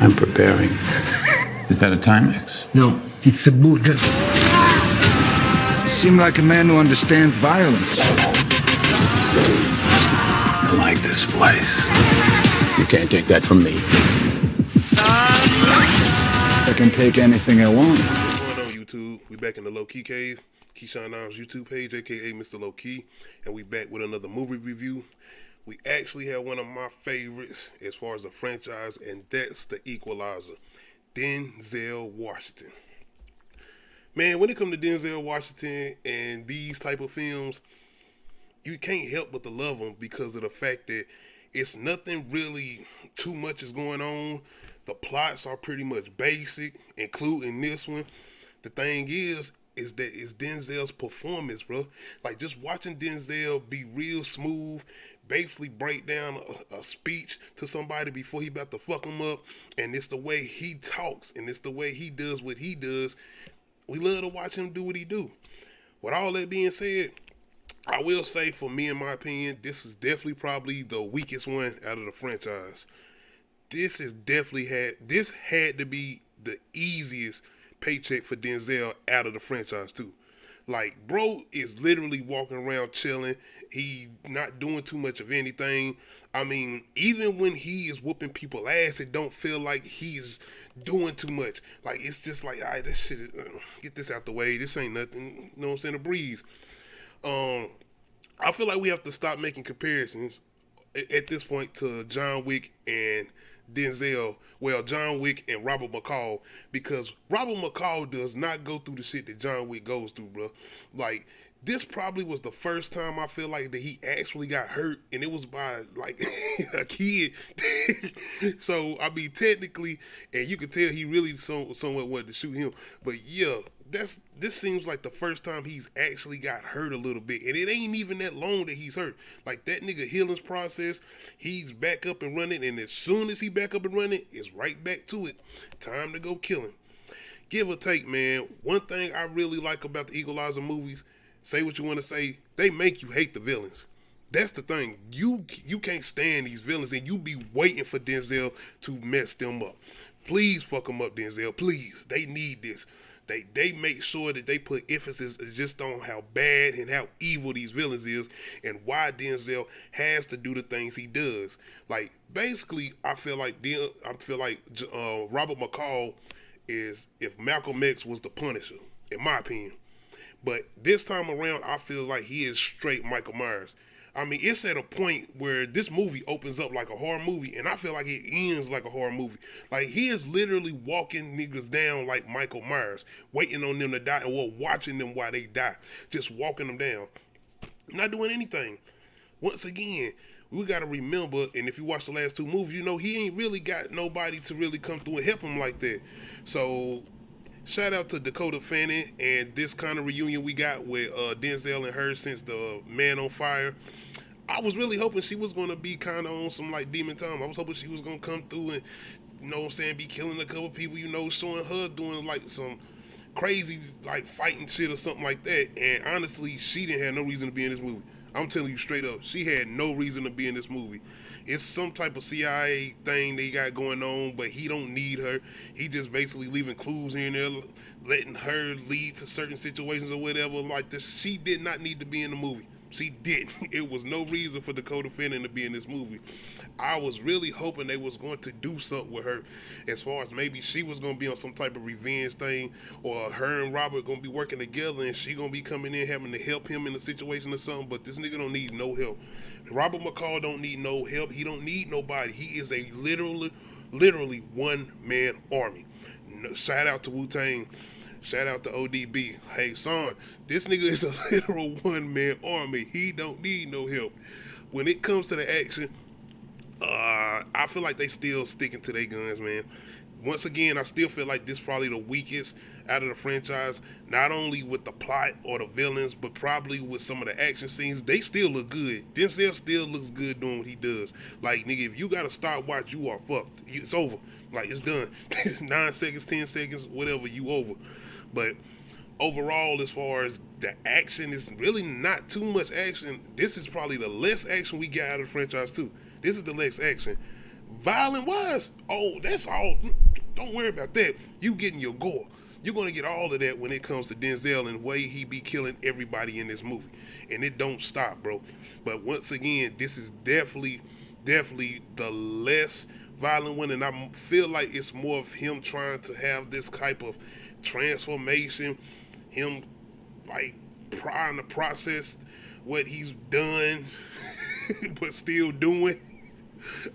I'm preparing. Is that a Timex? No, it's a burger. You seem like a man who understands violence. I like this place. You can't take that from me. I can take anything I want. What's going on, YouTube? We back in the Low Key Cave, Keyshawn Arms YouTube page, aka Mr. Low Key, and we back with another movie review. We actually have one of my favorites as far as a franchise, and that's the Equalizer, Denzel Washington. Man, when it comes to Denzel Washington and these type of films, you can't help but to love them because of the fact that it's nothing really too much is going on. The plots are pretty much basic, including this one. The thing is that it's Denzel's performance, bro. Like, just watching Denzel be real smooth, basically break down a speech to somebody before he about to fuck him up, and it's the way he talks, and it's the way he does what he does. We love to watch him do what he do. With all that being said, I will say, for me, in my opinion, this is definitely probably the weakest one out of the franchise. This had to be the easiest paycheck for Denzel out of the franchise too. Like, bro is literally walking around chilling. He not doing too much of anything. I mean, even when he is whooping people ass, it don't feel like he's doing too much. Like, it's just like, all right, this shit is, get this out the way. This ain't nothing, you know what I'm saying, a breeze. I feel like we have to stop making comparisons at this point to John Wick and Denzel, well, John Wick and Robert McCall, because Robert McCall does not go through the shit that John Wick goes through, bro. Like, this probably was the first time I feel like that he actually got hurt, and it was by, like, a kid. So, I mean, technically, and you could tell he really somewhat wanted to shoot him, but yeah, this seems like the first time he's actually got hurt a little bit, and it ain't even that long that he's hurt. Like, that nigga healing process, he's back up and running, and as soon as he back up and running, it's right back to it. Time to go kill him. Give or take, man. One thing I really like about the Equalizer movies, say what you want to say, they make you hate the villains. That's the thing. You can't stand these villains, and you be waiting for Denzel to mess them up. Please fuck them up, Denzel. Please. They need this. They make sure that they put emphasis just on how bad and how evil these villains is, and why Denzel has to do the things he does. Like, basically, I feel like Robert McCall is if Malcolm X was the Punisher, in my opinion. But this time around, I feel like he is straight Michael Myers. I mean, it's at a point where this movie opens up like a horror movie, and I feel like it ends like a horror movie. Like, he is literally walking niggas down like Michael Myers, waiting on them to die, or watching them while they die, just walking them down, not doing anything. Once again, we got to remember, and if you watch the last two movies, you know he ain't really got nobody to really come through and help him like that. So, shout out to Dakota Fanning and this kind of reunion we got with Denzel and her since the Man on Fire. I was really hoping she was going to be kind of on some, like, Demon Time. I was hoping she was going to come through and, you know what I'm saying, be killing a couple people, you know, showing her doing, like, some crazy, like, fighting shit or something like that. And honestly, she didn't have no reason to be in this movie. I'm telling you straight up, she had no reason to be in this movie. It's some type of CIA thing they got going on, but he don't need her. He just basically leaving clues here and there, letting her lead to certain situations or whatever like this. She did not need to be in the movie. She didn't. It was no reason for Dakota Fanning to be in this movie. I was really hoping they was going to do something with her, as far as maybe she was going to be on some type of revenge thing, or her and Robert going to be working together, and she going to be coming in having to help him in a situation or something. But this nigga don't need no help. Robert McCall don't need no help. He don't need nobody. He is a literally one-man army. Shout out to Wu-Tang. Shout out to ODB. Hey, son, this nigga is a literal one-man army. He don't need no help. When it comes to the action, I feel like they still sticking to their guns, man. Once again, I still feel like this is probably the weakest out of the franchise, not only with the plot or the villains, but probably with some of the action scenes. They still look good. Denzel still looks good doing what he does. Like, nigga, if you got to stopwatch, you are fucked. It's over. Like, it's done. 9 seconds, 10 seconds, whatever, you over. But overall, as far as the action, is really not too much action. This is probably the less action we got out of the franchise, too. This is the less action. Violent wise, oh, that's all. Don't worry about that. You getting your gore. You're gonna get all of that when it comes to Denzel and the way he be killing everybody in this movie, and it don't stop, bro. But once again, this is definitely the less violent one, and I feel like it's more of him trying to have this type of transformation, him like trying to process what he's done, but still doing.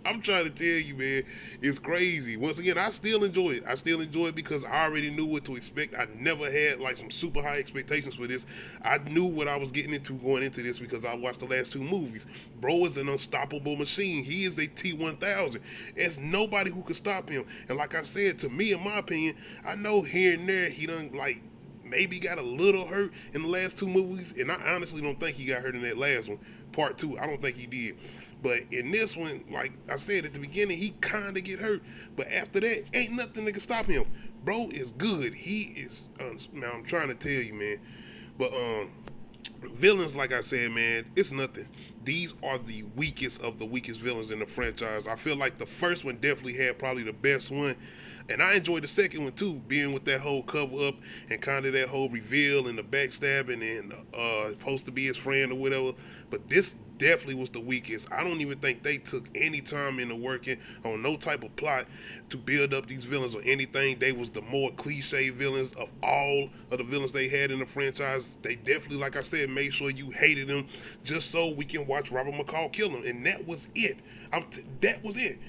I'm trying to tell you, man, it's crazy. Once again, I still enjoy it. I still enjoy it because I already knew what to expect. I never had like some super high expectations for this. I knew what I was getting into going into this because I watched the last two movies. Bro is an unstoppable machine. He is a T-1000. There's nobody who can stop him. And like I said, to me, in my opinion, I know here and there he done like maybe got a little hurt in the last two movies, and I honestly don't think he got hurt in that last one, part 2. I don't think he did. But in this one, like I said at the beginning, he kind of get hurt. But after that, ain't nothing that can stop him. Bro is good. He is, now I'm trying to tell you, man. But villains, like I said, man, it's nothing. These are the weakest of the weakest villains in the franchise. I feel like the first one definitely had probably the best one. And I enjoyed the second one too, being with that whole cover up and kind of that whole reveal and the backstabbing and supposed to be his friend or whatever. But this definitely was the weakest. I don't even think they took any time into working on no type of plot to build up these villains or anything. They was the more cliche villains of all of the villains they had in the franchise. They definitely, like I said, made sure you hated them just so we can watch Robert McCall kill them. And that was it. That was it.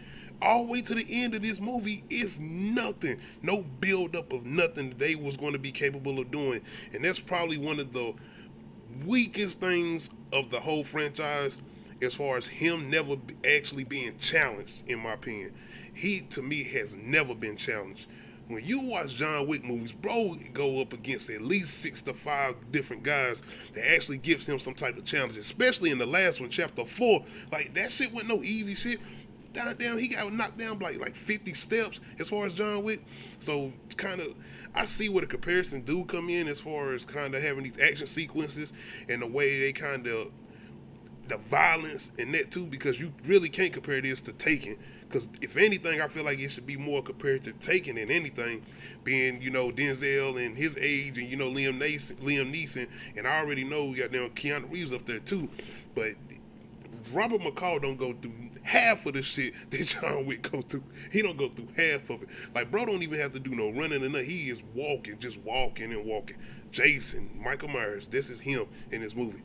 All the way to the end of this movie is nothing. No build up of nothing that they was going to be capable of doing. And that's probably one of the weakest things of the whole franchise as far as him never actually being challenged, in my opinion. He, to me, has never been challenged. When you watch John Wick movies, bro go up against at least 6 to 5 different guys that actually gives him some type of challenge, especially in the last one, chapter 4. Like, that shit wasn't no easy shit. Down, he got knocked down by like 50 steps as far as John Wick. So kind of, I see where the comparison do come in as far as kind of having these action sequences and the way they kind of, the violence and that too, because you really can't compare this to Taken. Because if anything, I feel like it should be more compared to Taken than anything, being, you know, Denzel and his age and, you know, Liam Neeson, and I already know we got now Keanu Reeves up there too. But Robert McCall don't go through half of the shit that John Wick go through. He don't go through half of it. Like, bro don't even have to do no running or nothing. He is walking, just walking and walking. Jason, Michael Myers, this is him in this movie.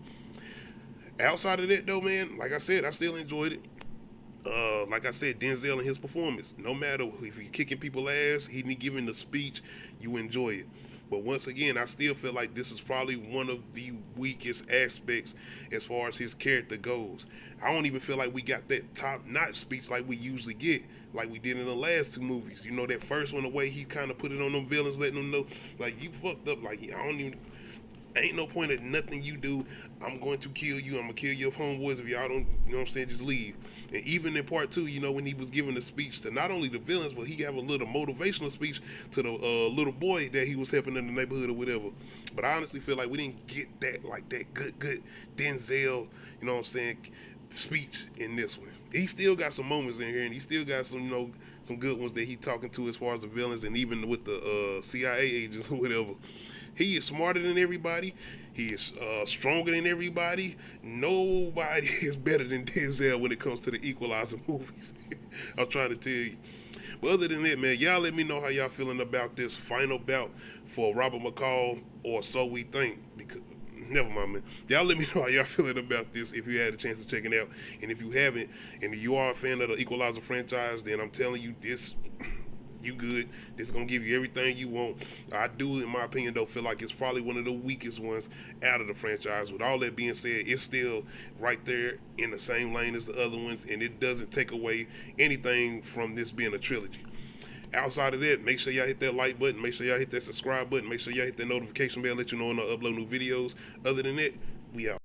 Outside of that, though, man, like I said, I still enjoyed it. Like I said, Denzel and his performance, no matter if he's kicking people's ass, he giving the speech, you enjoy it. But once again, I still feel like this is probably one of the weakest aspects as far as his character goes. I don't even feel like we got that top-notch speech like we usually get, like we did in the last two movies. You know, that first one, the way he kind of put it on them villains, letting them know, like, you fucked up. Like, ain't no point in nothing you do. I'm going to kill you. I'm going to kill your homeboys if y'all don't, you know what I'm saying, just leave. And even in part 2, you know, when he was giving the speech to not only the villains, but he gave a little motivational speech to the little boy that he was helping in the neighborhood or whatever. But I honestly feel like we didn't get that, like that good Denzel, you know what I'm saying, speech in this one. He still got some moments in here, and he still got some, you know, some good ones that he talking to as far as the villains and even with the CIA agents or whatever. He is smarter than everybody. He is stronger than everybody. Nobody is better than Denzel when it comes to the Equalizer movies. I'm trying to tell you. But other than that, man, y'all let me know how y'all feeling about this final bout for Robert McCall, or so we think. Because never mind, man. Y'all let me know how y'all feeling about this if you had a chance to check it out. And if you haven't, and you are a fan of the Equalizer franchise, then I'm telling you, this, you good. This is going to give you everything you want. I do, in my opinion, though, feel like it's probably one of the weakest ones out of the franchise. With all that being said, it's still right there in the same lane as the other ones, and it doesn't take away anything from this being a trilogy. Outside of that, make sure y'all hit that like button. Make sure y'all hit that subscribe button. Make sure y'all hit that notification bell, let you know when I upload new videos. Other than that, we out.